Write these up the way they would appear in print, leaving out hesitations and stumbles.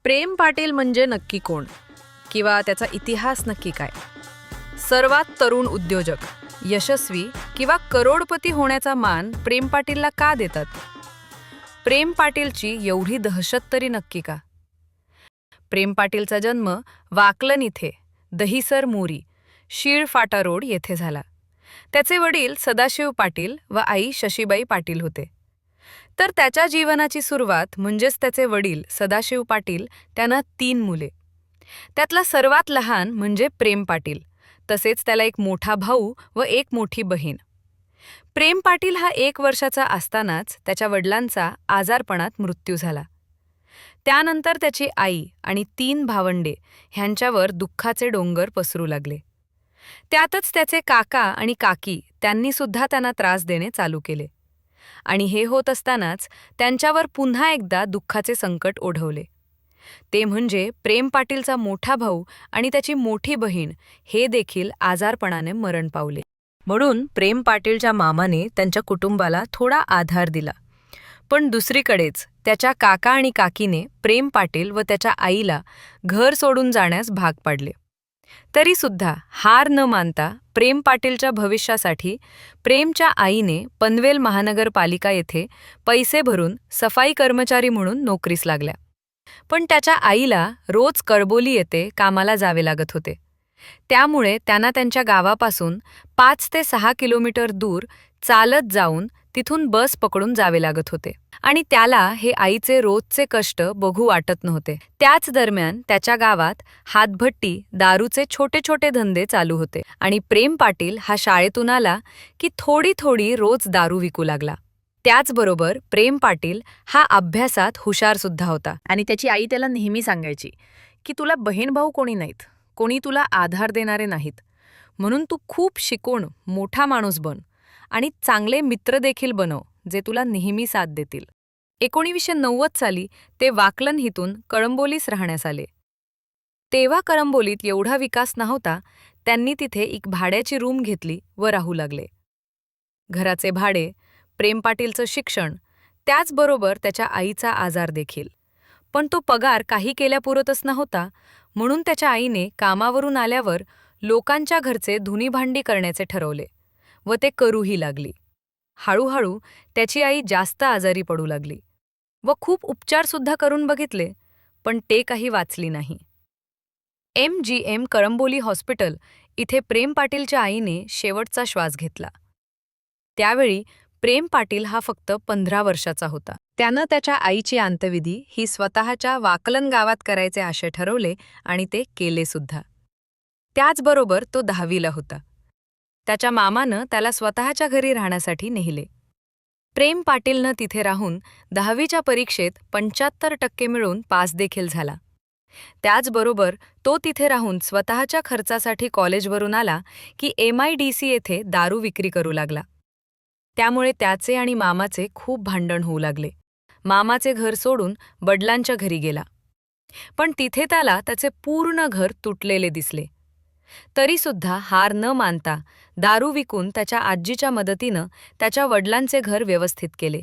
प्रेम पाटील म्हणजे नक्की कोण किंवा त्याचा इतिहास नक्की काय? सर्वात तरुण उद्योजक, यशस्वी किंवा करोडपती होण्याचा मान प्रेम पाटीलला का देतात? प्रेम पाटीलची एवढी दहशत तरी नक्की का? प्रेम पाटीलचा जन्म वाकलन इथे दहिसर मोरी शीळ फाटा रोड येथे झाला. त्याचे वडील सदाशिव पाटील व आई शशीबाई पाटील होते. तर त्याच्या जीवनाची सुरुवात म्हणजेच त्याचे वडील सदाशिव पाटील त्यांना 3 मुले. त्यातला सर्वात लहान म्हणजे प्रेम पाटील, तसेच त्याला एक मोठा भाऊ व एक मोठी बहीण. प्रेम पाटील हा 1 वर्षाचा असतानाच त्याच्या वडिलांचा आजारपणात मृत्यू झाला. त्यानंतर त्याची आई आणि 3 भावंडे ह्यांच्यावर दुःखाचे डोंगर पसरू लागले. त्यातच त्याचे काका आणि काकी त्यांनी सुद्धा त्यांना त्रास देणे चालू केले. आणि हे होत असतानाच त्यांच्यावर पुन्हा एकदा दुःखाचे संकट ओढवले. ते म्हणजे प्रेम पाटीलचा मोठा भाऊ आणि त्याची मोठी बहीण हे देखील आजारपणाने मरण पावले. म्हणून प्रेम पाटीलच्या मामाने त्यांच्या कुटुंबाला थोडा आधार दिला. पण दुसरीकडेच त्याच्या काका आणि काकीने प्रेम पाटील व त्याच्या आईला घर सोडून जाण्यास भाग पाडले. तरी सुद्धा हार न मानता प्रेम पाटीलच्या भविष्यासाठी प्रेमच्या आईने पनवेल महानगरपालिका येथे पैसे भरून सफाई कर्मचारी म्हणून नोकरीस लागल्या. पण त्याच्या आईला रोज कळबोली येथे कामाला जावे लागत होते. त्यामुळे त्यांना त्यांच्या गावापासून 5 ते 6 किलोमीटर दूर चालत जाऊन तिथून बस पकडून जावे लागत होते. आणि त्याला हे आईचे रोजचे कष्ट बघू वाटत नव्हते. त्याच दरम्यान त्याच्या गावात हातभट्टी, दारूचे छोटे छोटे धंदे चालू होते. आणि प्रेम पाटील हा शाळेतून आला की थोडी थोडी रोज दारू विकू लागला. त्याचबरोबर प्रेम पाटील हा अभ्यासात हुशार सुद्धा होता. आणि त्याची आई त्याला नेहमी सांगायची की तुला बहीण भाऊ कोणी नाहीत, कोणी तुला आधार देणारे नाहीत, म्हणून तू खूप शिकून मोठा माणूस बन आणि चांगले मित्र देखील बनव जे तुला नेहमी साथ देतील. 1990 साली ते वाकलन हितून कळंबोलीस राहण्यास आले. तेव्हा कळंबोलीत एवढा विकास नव्हता. त्यांनी तिथे एक भाड्याची रूम घेतली व राहू लागले. घराचे भाडे, प्रेम पाटीलचं शिक्षण, त्याचबरोबर त्याच्या आईचा आजार देखील. पण तो पगार काही केल्यापुरतच नव्हता. म्हणून त्याच्या आईने कामावरून आल्यावर लोकांच्या घरचे धुनीभांडी करण्याचे ठरवले व ते करूही लागली. हळूहळू त्याची आई जास्त आजारी पडू लागली व खूप उपचारसुद्धा करून बघितले, पण ते काही वाचली नाही. MGM कळंबोली हॉस्पिटल इथे प्रेम पाटीलच्या आईने शेवटचा श्वास घेतला. त्यावेळी प्रेम पाटील हा फक्त 15 वर्षाचा होता. त्यानं त्याच्या आईची अंत्यविधी ही स्वतःच्या वाकलन गावात करायचे आशय ठरवले आणि ते केले सुद्धा. त्याचबरोबर तो 10वीला होता. त्याच्या मामानं त्याला स्वतःच्या घरी राहण्यासाठी नेले. प्रेम पाटीलनं तिथे राहून 10वीच्या परीक्षेत 75% मिळवून पास देखील झाला. त्याचबरोबर तो तिथे राहून स्वतःच्या खर्चासाठी कॉलेजवरून आला की MIDC येथे दारू विक्री करू लागला. त्यामुळे त्याचे आणि मामाचे खूप भांडण होऊ लागले. मामाचे घर सोडून वडिलांच्या घरी गेला. पण तिथे त्याला त्याचे पूर्ण घर तुटलेले दिसले. तरीसुद्धा हार न मानता दारू विकून त्याच्या आजीच्या मदतीनं त्याच्या वडिलांचे घर व्यवस्थित केले.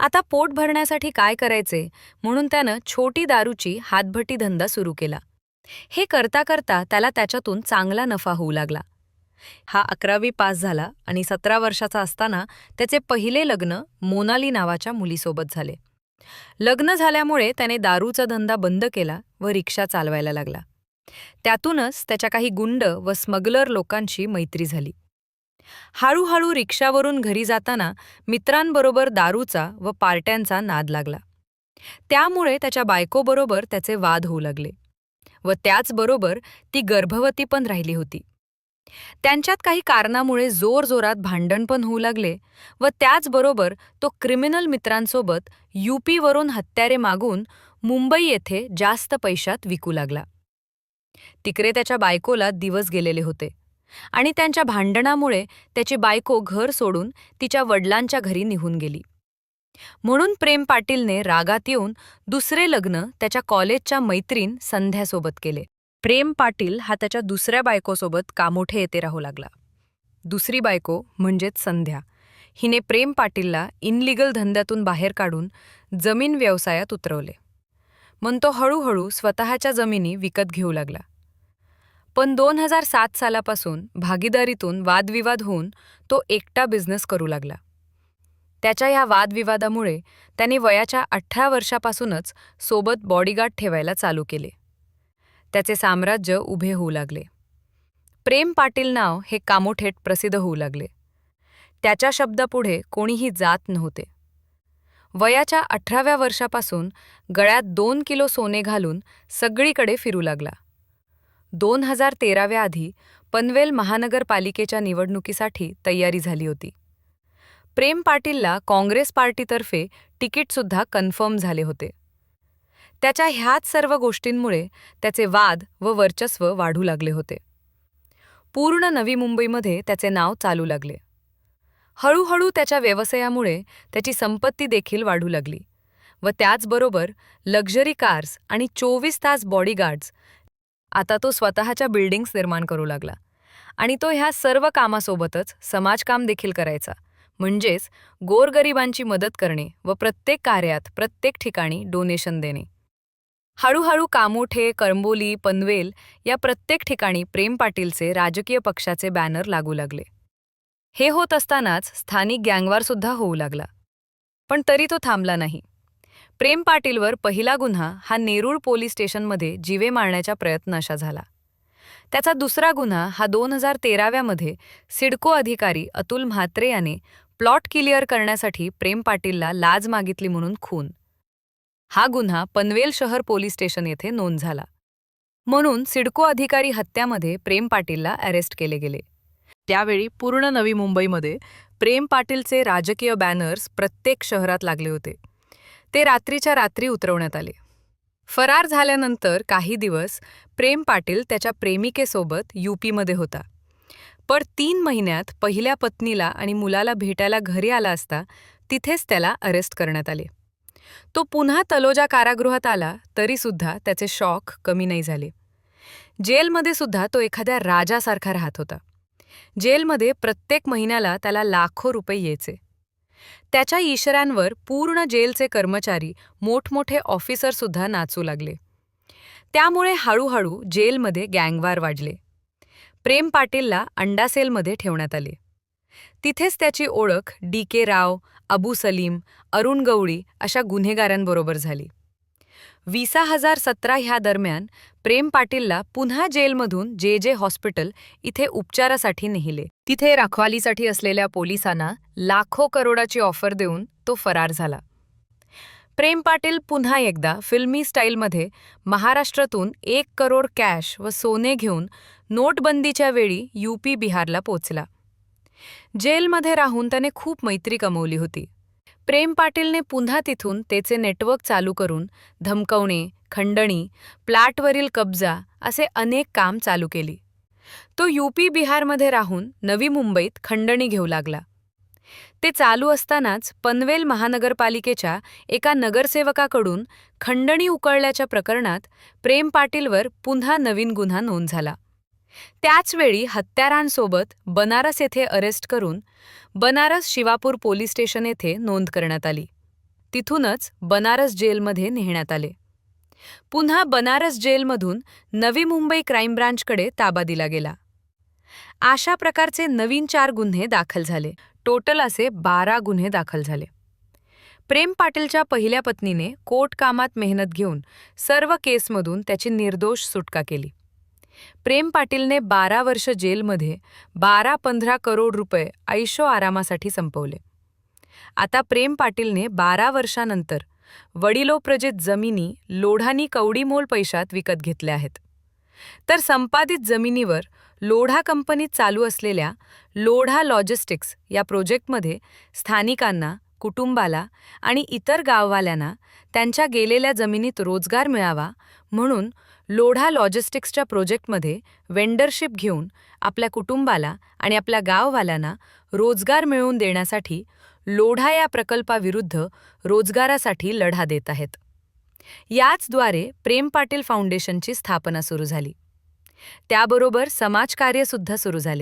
आता पोट भरण्यासाठी काय करायचे म्हणून त्यानं छोटी दारूची हातभट्टी धंदा सुरू केला. हे करता करता त्याला त्याच्यातून चांगला नफा होऊ लागला. हा 11वी पास झाला आणि 17 वर्षाचा असताना त्याचे पहिले लग्न मोनाली नावाच्या मुलीसोबत झाले. लग्न झाल्यामुळे त्याने दारूचा धंदा बंद केला व रिक्षा चालवायला लागला. त्यातूनच त्याच्या काही गुंड व स्मगलर लोकांशी मैत्री झाली. हळूहळू रिक्षावरून घरी जाताना मित्रांबरोबर दारूचा व पार्ट्यांचा नाद लागला. त्यामुळे त्याच्या बायकोबरोबर त्याचे वाद होऊ लागले व त्याचबरोबर ती गर्भवती पण राहिली होती. त्यांच्यात काही कारणामुळे जोरजोरात भांडण पण होऊ लागले व त्याचबरोबर तो क्रिमिनल मित्रांसोबत UPवरून हत्यारे मागून मुंबई येथे जास्त पैशात विकू लागला. तिकडे त्याच्या बायकोला दिवस गेलेले होते आणि त्यांच्या भांडणामुळे त्याची बायको घर सोडून तिच्या वडिलांच्या घरी निघून गेली. म्हणून प्रेम पाटीलने रागात येऊन दुसरे लग्न त्याच्या कॉलेजच्या मैत्रीण संध्यासोबत केले. प्रेम पाटील हा त्याच्या दुसऱ्या बायकोसोबत कामोठे येथे राहू लागला. दुसरी बायको म्हणजेच संध्या हिने प्रेम पाटीलला इनलिगल धंद्यातून बाहेर काढून जमीन व्यवसायात उतरवले. म्हणून तो हळूहळू स्वतःच्या जमिनी विकत घेऊ लागला. पण 2007 सालापासून भागीदारीतून वादविवाद होऊन तो एकटा बिझनेस करू लागला. त्याच्या या वादविवादामुळे त्याने वयाच्या 18 वर्षापासूनच सोबत बॉडीगार्ड ठेवायला चालू केले. त्याचे साम्राज्य उभे होऊ लागले. प्रेम पाटील नाव हे कामोठेट प्रसिद्ध होऊ लागले. त्याच्या शब्दापुढे कोणीही जात नव्हते. वयाच्या 18व्या वर्षापासून गळ्यात 2 किलो सोने घालून सगळीकडे फिरू लागला. 2013व्या आधी पनवेल महानगरपालिकेच्या निवडणुकीसाठी तयारी झाली होती. प्रेम पाटीलला काँग्रेस पार्टीतर्फे तिकीटसुद्धा कन्फर्म झाले होते. त्याच्या ह्याच सर्व गोष्टींमुळे त्याचे वाद व वर्चस्व वाढू लागले होते. पूर्ण नवी मुंबईमध्ये त्याचे नाव चालू लागले. हळूहळू त्याच्या व्यवसायामुळे त्याची संपत्ती देखील वाढू लागली व त्याचबरोबर लक्झरी कार्स आणि 24 तास बॉडीगार्ड्स. आता तो स्वतःच्या बिल्डिंग्स निर्माण करू लागला आणि तो ह्या सर्व कामासोबतच समाजकाम देखील करायचा, म्हणजेच गोरगरिबांची मदत करणे व प्रत्येक कार्यात प्रत्येक ठिकाणी डोनेशन देणे. हळूहळू कामोठे, करंबोली, पनवेल या प्रत्येक ठिकाणी प्रेम पाटीलचे राजकीय पक्षाचे बॅनर लागू लागले. हे होत असतानाच स्थानिक गँगवारसुद्धा होऊ लागला. पण तरी तो थांबला नाही. प्रेम पाटीलवर पहिला गुन्हा हा नेरूळ पोलीस स्टेशनमध्ये जीवे मारण्याच्या प्रयत्नाचा झाला. त्याचा दुसरा गुन्हा हा 2013व्यामध्ये सिडको अधिकारी अतुल म्हात्रे याने प्लॉट क्लिअर करण्यासाठी प्रेम पाटीलला लाच मागितली म्हणून खून. हा गुन्हा पनवेल शहर पोलीस स्टेशन येथे नोंद झाला. म्हणून सिडको अधिकारी हत्यामध्ये प्रेम पाटीलला अरेस्ट केले गेले. त्यावेळी पूर्ण नवी मुंबईमध्ये प्रेम पाटीलचे राजकीय बॅनर्स प्रत्येक शहरात लागले होते. ते रात्रीच्या रात्री उतरवण्यात आले. फरार झाल्यानंतर काही दिवस प्रेम पाटील त्याच्या प्रेमिकेसोबत यूपीमध्ये होता. पण 3 महिन्यात पहिल्या पत्नीला आणि मुलाला भेटायला घरी आला असता तिथेच त्याला अरेस्ट करण्यात आले. तो पुन्हा तलोजा कारागृहात आला तरीसुद्धा त्याचे शॉक कमी नाही झाले. जेलमध्ये सुद्धा तो एखाद्या राजासारखा राहत होता. जेलमध्ये प्रत्येक महिन्याला त्याला लाखो रुपये यायचे. त्याच्या इशाऱ्यांवर पूर्ण जेलचे कर्मचारी, मोठमोठे ऑफिसरसुद्धा नाचू लागले. त्यामुळे हळूहळू जेलमध्ये गँगवार वाढले. प्रेम पाटीलला अंडासेलमध्ये ठेवण्यात आले. तिथेच त्याची ओळख DK राव, अबू सलीम, अरुण गवळी अशा गुन्हेगारांबरोबर झाली. 2017 ह्या दरम्यान प्रेम पाटीलला पुन्हा जेलमधून JJ हॉस्पिटल इथे उपचारासाठी नेहिले. तिथे रखवालीसाठी असलेल्या पोलिसांना लाखो करोडाची ऑफर देऊन तो फरार झाला. प्रेम पाटील पुन्हा एकदा फिल्मी स्टाईलमध्ये महाराष्ट्रातून 1 करोड कॅश व सोने घेऊन नोटबंदीच्या वेळी UP बिहारला पोचला. जेलमध्ये राहून त्याने खूप मैत्री कमवली होती. प्रेम पाटीलने पुन्हा तिथून त्याचे नेटवर्क चालू करून धमकवणे, खंडणी, प्लॅटवरील कब्जा असे अनेक काम चालू केली. तो UP बिहारमध्ये राहून नवी मुंबईत खंडणी घेऊ लागला. ते चालू असतानाच पनवेल महानगरपालिकेच्या एका नगरसेवकाकडून खंडणी उकळल्याच्या प्रकरणात प्रेम पाटीलवर पुन्हा नवीन गुन्हा नोंद झाला. त्याचवेळी हत्यारांसोबत बनारस येथे अरेस्ट करून बनारस शिवापूर पोलीस स्टेशन येथे नोंद करण्यात आली. तिथूनच बनारस जेलमध्ये नेण्यात आले. पुन्हा बनारस जेलमधून नवी मुंबई क्राईम ब्रांचकडे ताबा दिला गेला. अशा प्रकारचे नवीन 4 गुन्हे दाखल झाले. टोटल असे 12 गुन्हे दाखल झाले. प्रेम पाटीलच्या पहिल्या पत्नीने कोर्ट कामात मेहनत घेऊन सर्व केसमधून त्याची निर्दोष सुटका केली. प्रेम पाटीलने 12 वर्ष जेलमध्ये 12-15 करोड रुपये ऐशो आरामासाठी संपवले. आता प्रेम पाटीलने 12 वर्षानंतर वडिलोप्रजित जमिनी लोढानी कवडीमोल पैशात विकत घेतल्या आहेत. तर संपादित जमिनीवर लोढा कंपनीत चालू असलेल्या लोढा लॉजिस्टिक्स या प्रोजेक्टमध्ये स्थानिकांना, कुटुंबाला आणि इतर गाववाल्यांना त्यांच्या गेलेल्या जमिनीत रोजगार मिळावा म्हणून लोढा लॉजिस्टिक्सच्या प्रोजेक्टमध्ये वेंडरशिप घेऊन आपल्या कुटुंबाला आणि आपल्या गाववाल्यांना रोजगार मिळवून देण्यासाठी लोढा या प्रकल्पाविरुद्ध रोजगारासाठी लढा देत आहेत. याचद्वारे प्रेम पाटील फाउंडेशनची स्थापना सुरू झाली. त्याबरोबर समाजकार्यसुद्धा सुरू झाले.